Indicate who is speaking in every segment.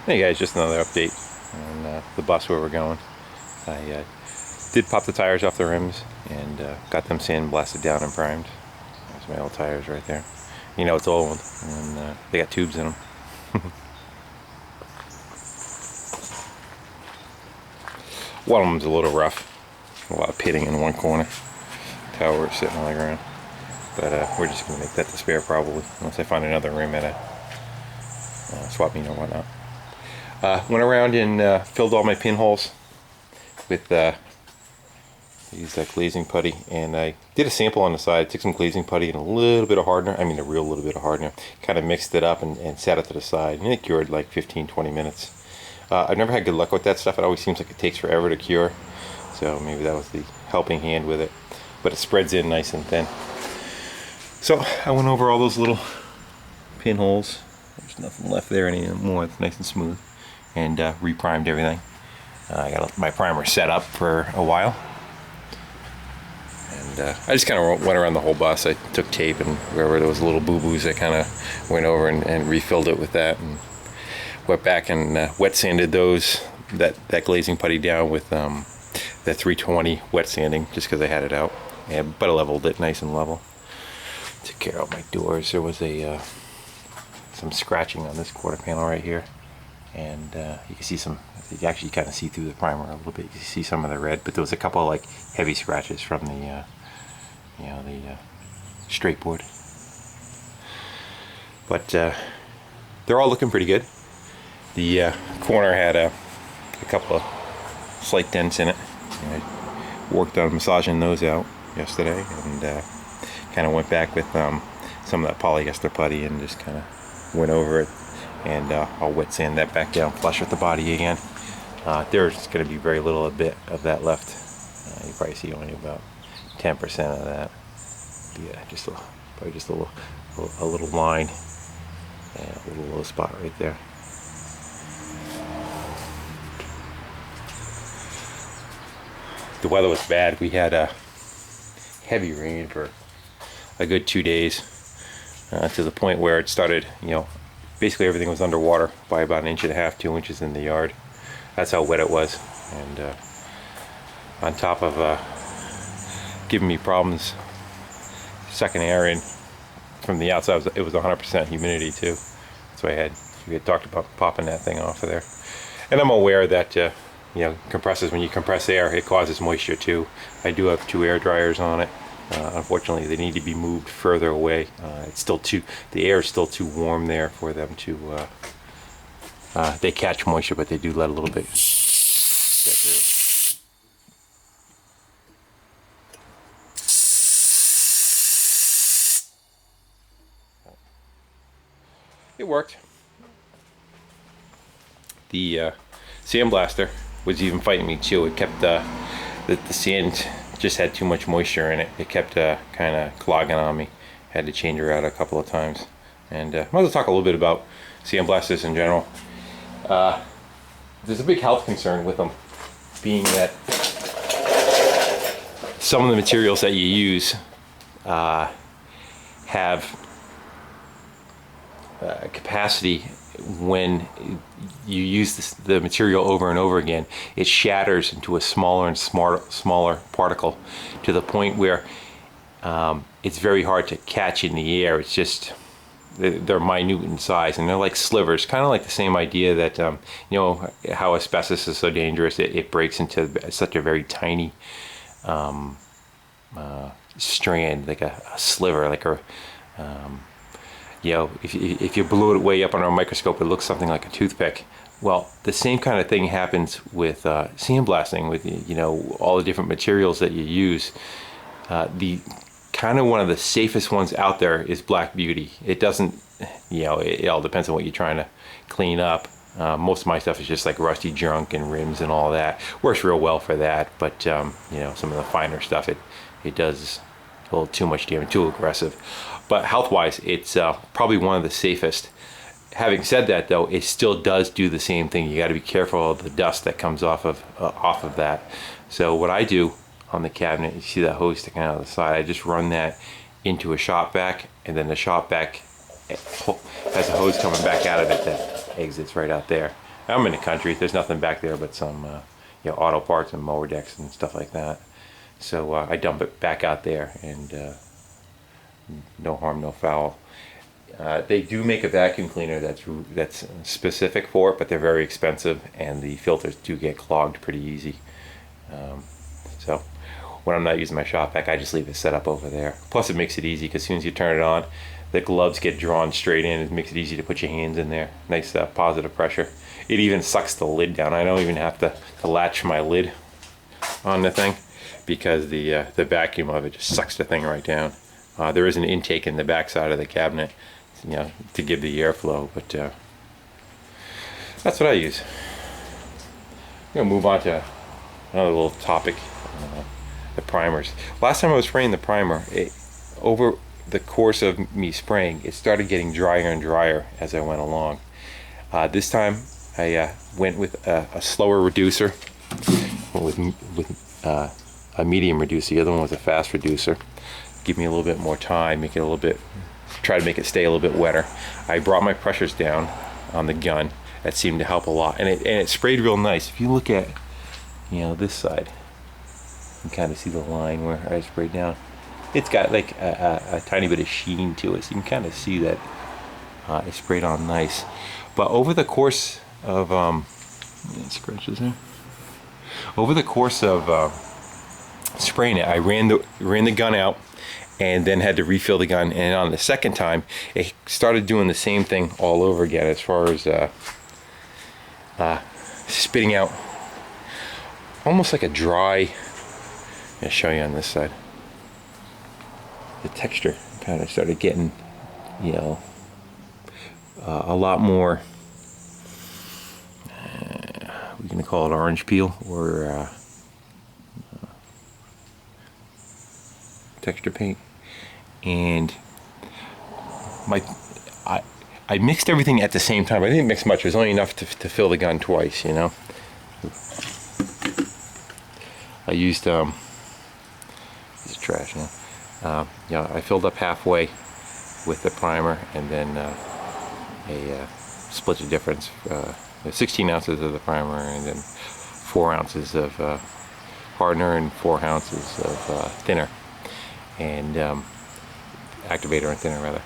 Speaker 1: Hey guys, just another update on the bus where we're going. I did pop the tires off the rims and got them sandblasted down and primed. There's my old tires right there. You know it's old and they got tubes in them. One of them's a little rough. A lot of pitting in one corner. Tower is sitting on the ground. But we're just going to make that the spare probably, unless I find another rim at a swap meet or whatnot. Went around and filled all my pinholes with these glazing putty, and I did a sample on the side. Took some glazing putty and a little bit of hardener, I mean a real little bit of hardener, kind of mixed it up and sat it to the side, and it cured like 15-20 minutes. I've never had good luck with that stuff. It always seems like it takes forever to cure, so maybe that was the helping hand with it, but it spreads in nice and thin. So I went over all those little pinholes. There's nothing left there anymore. It's nice and smooth. And re-primed everything. I got my primer set up for a while. And I just kind of went around the whole bus. I took tape and wherever there was little boo-boos, I kind of went over and refilled it with that. And went back and wet sanded that glazing putty down with that 320 wet sanding, just because I had it out. But I leveled it nice and level. Took care of my doors. There was some scratching on this quarter panel right here. And you can see you actually kind of see through the primer a little bit. You can see some of the red, but there was a couple of like heavy scratches from the straight board. But they're all looking pretty good. The corner had a couple of slight dents in it. And I worked on massaging those out yesterday, and kind of went back with some of that polyester putty and just kind of went over it. And I'll wet sand that back down flush with the body again. There's going to be very little bit of that left. You probably see only about 10% of that. Yeah, probably just a little line and a little low spot right there. The weather was bad. We had a heavy rain for a good 2 days, to the point where it started, basically everything was underwater by about 1.5 inches, 2 inches in the yard. That's how wet it was. And on top of giving me problems sucking air in from the outside, it was 100% humidity too. So we had talked about popping that thing off of there. And I'm aware that compressors, when you compress air, it causes moisture too. I do have 2 air dryers on it. Unfortunately, they need to be moved further away. The air is still too warm there for them to. They catch moisture, but they do let a little bit get through. It worked. The Sandblaster was even fighting me too. It kept the sand just had too much moisture in it. It kept kind of clogging on me. Had to change her out a couple of times. And I want to talk a little bit about sandblasters in general. There's a big health concern with them, being that some of the materials that you use have capacity. When you use the material over and over again, it shatters into a smaller and smaller particle, to the point where it's very hard to catch in the air. It's just, they're minute in size, and they're like slivers, kind of like the same idea that how asbestos is so dangerous. It breaks into such a very tiny strand, like a sliver, like a if you blow it way up under a microscope, it looks something like a toothpick. Well, the same kind of thing happens with sandblasting, with all the different materials that you use. The kind of one of the safest ones out there is Black Beauty. It doesn't, it all depends on what you're trying to clean up. Most of my stuff is just like rusty junk and rims and all that. Works real well for that, but some of the finer stuff, it does a little too much damage, too aggressive. But health-wise, it's probably one of the safest. Having said that, though, it still does do the same thing. You got to be careful of the dust that comes off of that. So what I do on the cabinet, you see that hose sticking out of the side, I just run that into a shop vac, and then the shop vac has a hose coming back out of it that exits right out there. I'm in the country. There's nothing back there but some you know, auto parts and mower decks and stuff like that. So I dump it back out there, and no harm, no foul. They do make a vacuum cleaner that's specific for it, but they're very expensive, and the filters do get clogged pretty easy. So when I'm not using my shop vac, I just leave it set up over there. Plus, it makes it easy because as soon as you turn it on, the gloves get drawn straight in. It makes it easy to put your hands in there. Nice positive pressure. It even sucks the lid down. I don't even have to latch my lid on the thing because the vacuum of it just sucks the thing right down. There is an intake in the back side of the cabinet, you know, to give the airflow, but that's what I use. I'm gonna move on to another little topic, the primers. Last time I was spraying the primer, over the course of me spraying, it started getting drier and drier as I went along. This time I went with a slower reducer, with a medium reducer. The other one was a fast reducer. Give me a little bit more time, make it a little bit, try to make it stay a little bit wetter. I brought my pressures down on the gun. That seemed to help a lot, and it sprayed real nice. If you look at, you know, this side, you can kind of see the line where I sprayed down. It's got like a tiny bit of sheen to it, so you can kind of see that it sprayed on nice. But over the course of scratches there. Over the course of spraying it, I ran the gun out, and then had to refill the gun. And on the second time, it started doing the same thing all over again as far as spitting out almost like a dry. I'll show you on this side. The texture kind of started getting, you know, a lot more. We're gonna call it orange peel or texture paint, and I mixed everything at the same time. I didn't mix much. It was only enough to fill the gun twice, you know. I used this is trash now. Yeah, I filled up halfway with the primer, and then split the difference. 16 ounces of the primer, and then 4 ounces of hardener and 4 ounces of thinner, and activator and thinner rather.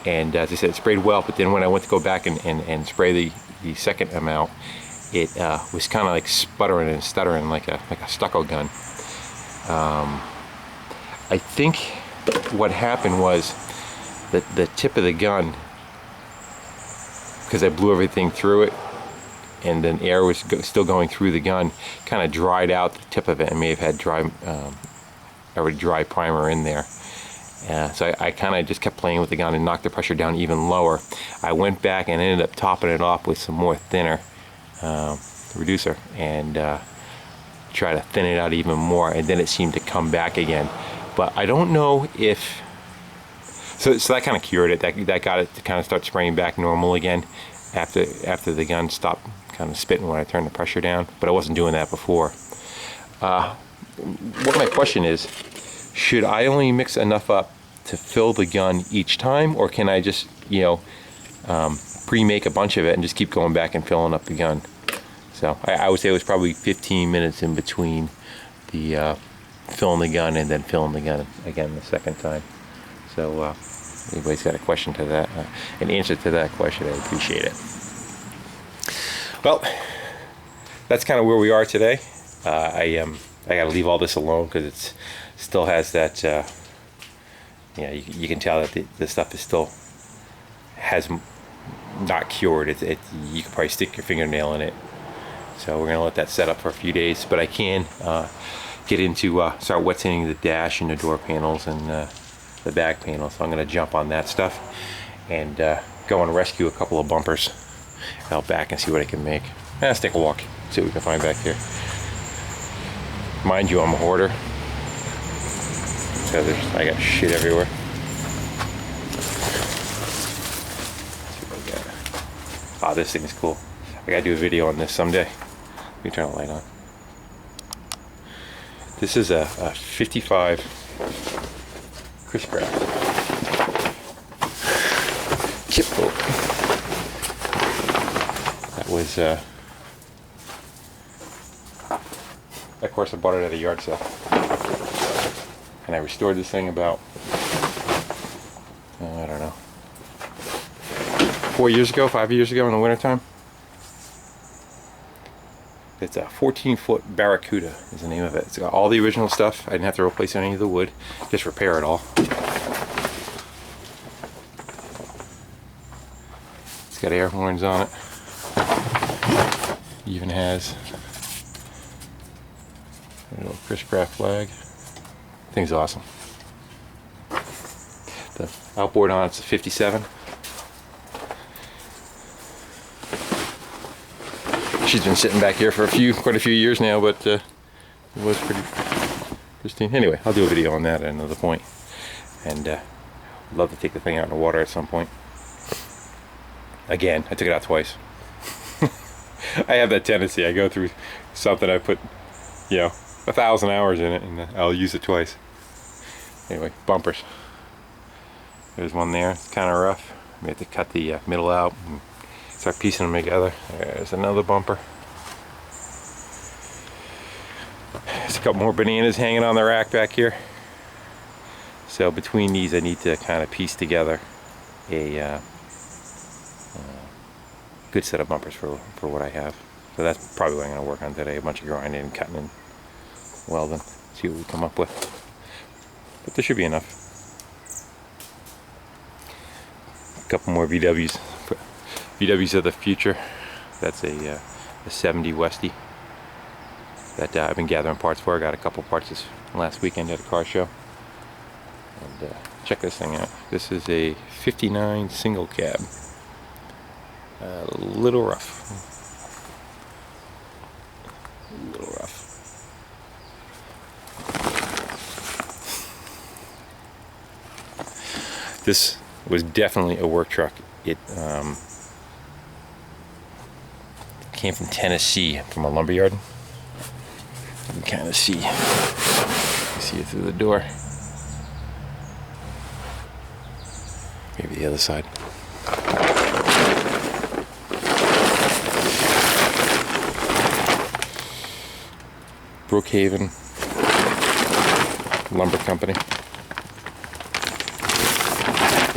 Speaker 1: And as I said, it sprayed well, but then when I went to go back and spray the second amount, it was kind of like sputtering and stuttering like a stucco gun. I think what happened was that the tip of the gun, because I blew everything through it, and then air was still going through the gun, kind of dried out the tip of it, and may have had already dry primer in there. So I kind of just kept playing with the gun and knocked the pressure down even lower. I went back and ended up topping it off with some more thinner reducer, and try to thin it out even more, and then it seemed to come back again. But I don't know if so that kind of cured it. That got it to kind of start spraying back normal again after the gun stopped kind of spitting when I turned the pressure down. But I wasn't doing that before. What my question is, should I only mix enough up to fill the gun each time, or can I just, you know, pre-make a bunch of it and just keep going back and filling up the gun? So I would say it was probably 15 minutes in between the filling the gun and then filling the gun again the second time. So anybody's got a question to that, an answer to that question, I appreciate it. Well, that's kind of where we are today. I got to leave all this alone because it still has that. You can tell that the stuff is still has not cured. You could probably stick your fingernail in it. So we're gonna let that set up for a few days. But I can get into start wet sanding the dash and the door panels and the back panel. So I'm gonna jump on that stuff and go and rescue a couple of bumpers out back and see what I can make. Let's take a walk, see what we can find back here. Mind you, I'm a hoarder, so I got shit everywhere. Let's see what I got. Ah, this thing is cool. I gotta do a video on this someday. Let me turn the light on. This is a 55 Chris Craft chip boat. That was Of course, I bought it at a yard sale. And I restored this thing about, I don't know, 5 years ago in the wintertime. It's a 14-foot Barracuda is the name of it. It's got all the original stuff. I didn't have to replace any of the wood, just repair it all. It's got air horns on it. Even has a little Chris-Craft flag. Thing's awesome. The outboard on it's a 57. She's been sitting back here for quite a few years now, but it was pretty pristine. Anyway, I'll do a video on that at another point. And I'd love to take the thing out in the water at some point. Again, I took it out twice. I have that tendency. I go through something, I put, 1,000 hours in it, and I'll use it twice. Anyway, bumpers. There's one there. It's kind of rough. We have to cut the middle out and start piecing them together. There's another bumper. There's a couple more bananas hanging on the rack back here. So between these, I need to kind of piece together a good set of bumpers for what I have. So that's probably what I'm going to work on today. A bunch of grinding and cutting and welding. See what we come up with. But there should be enough. A couple more VWs. VWs of the future. That's a 70 Westie that I've been gathering parts for. I got a couple parts this last weekend at a car show. And check this thing out. This is a 59 single cab. A little rough. A little rough. This was definitely a work truck. It came from Tennessee, from a lumber yard. You can kind of see it through the door. Maybe the other side. Brookhaven Lumber Company.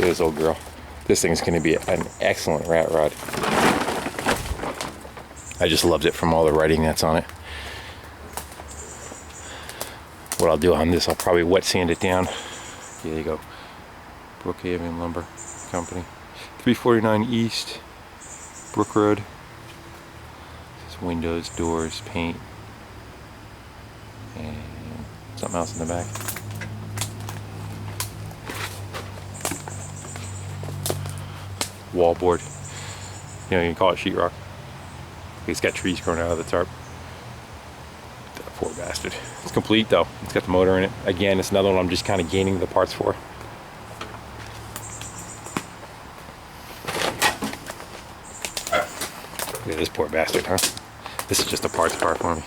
Speaker 1: Look at this old girl. This thing's going to be an excellent rat rod. I just loved it from all the writing that's on it. What I'll do on this, I'll probably wet sand it down. Here you go. Brookhaven Lumber Company. 349 East, Brook Road. This is windows, doors, paint, and something else in the back. Wallboard. You can call it sheetrock. It's got trees growing out of the tarp. That poor bastard. It's complete though. It's got the motor in it. Again, it's another one I'm just kind of gaining the parts for. Look at this poor bastard, huh? This is just a parts car for me.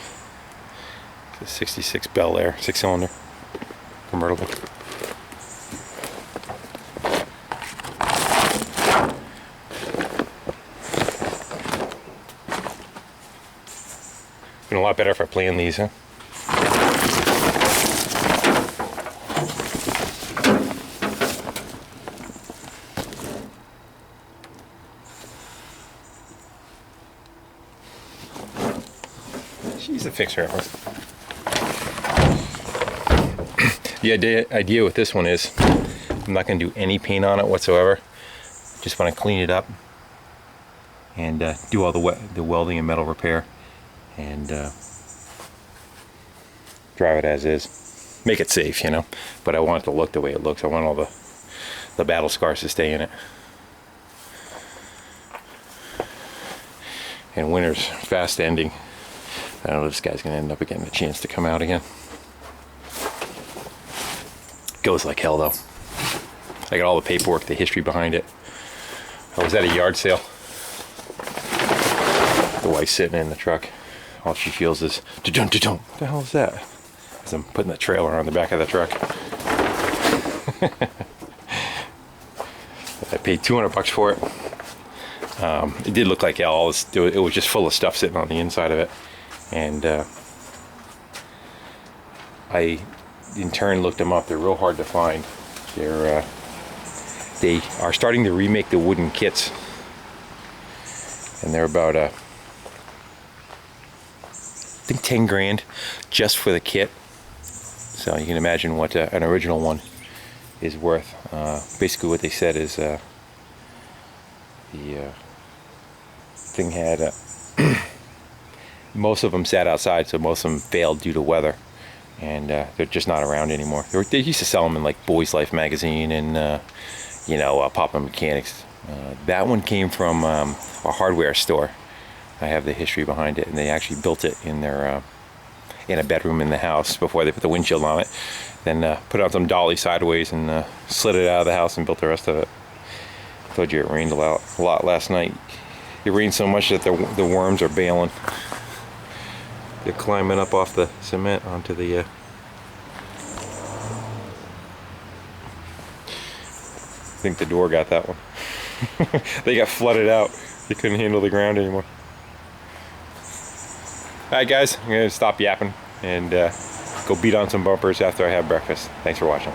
Speaker 1: It's a 66 Bel Air, 6-cylinder, convertible. Been a lot better if I planned these, huh? She's a fixer. The idea with this one is I'm not going to do any paint on it whatsoever. Just want to clean it up and do all the welding and metal repair and drive it as is. Make it safe, but I want it to look the way it looks. I want all the battle scars to stay in it. And winter's fast ending. I don't know if this guy's going to end up getting a chance to come out again. Goes like hell though. I got all the paperwork, the history behind it. I was at a yard sale. The wife's sitting in the truck. All she feels is da-dum, da-dum. What the hell is that? As I'm putting the trailer on the back of the truck. I paid $200 for it. It did look like hell. It was just full of stuff sitting on the inside of it. And I in turn looked them up. They're real hard to find. They are starting to remake the wooden kits, and they're about I think 10 grand just for the kit. So you can imagine what an original one is worth. Basically what they said is the thing had most of them sat outside, so most of them failed due to weather, and they're just not around anymore. They used to sell them in like Boys Life magazine and Papa Mechanics. That one came from a hardware store. I have the history behind it, and they actually built it in their in a bedroom in the house before they put the windshield on it. Then put it on some dolly sideways and slid it out of the house and built the rest of it. I told you it rained a lot last night. It rained so much that the worms are bailing. They're climbing up off the cement onto the I think the door got that one. They got flooded out. They couldn't handle the ground anymore. Alright guys, I'm going to stop yapping and go beat on some bumpers after I have breakfast. Thanks for watching.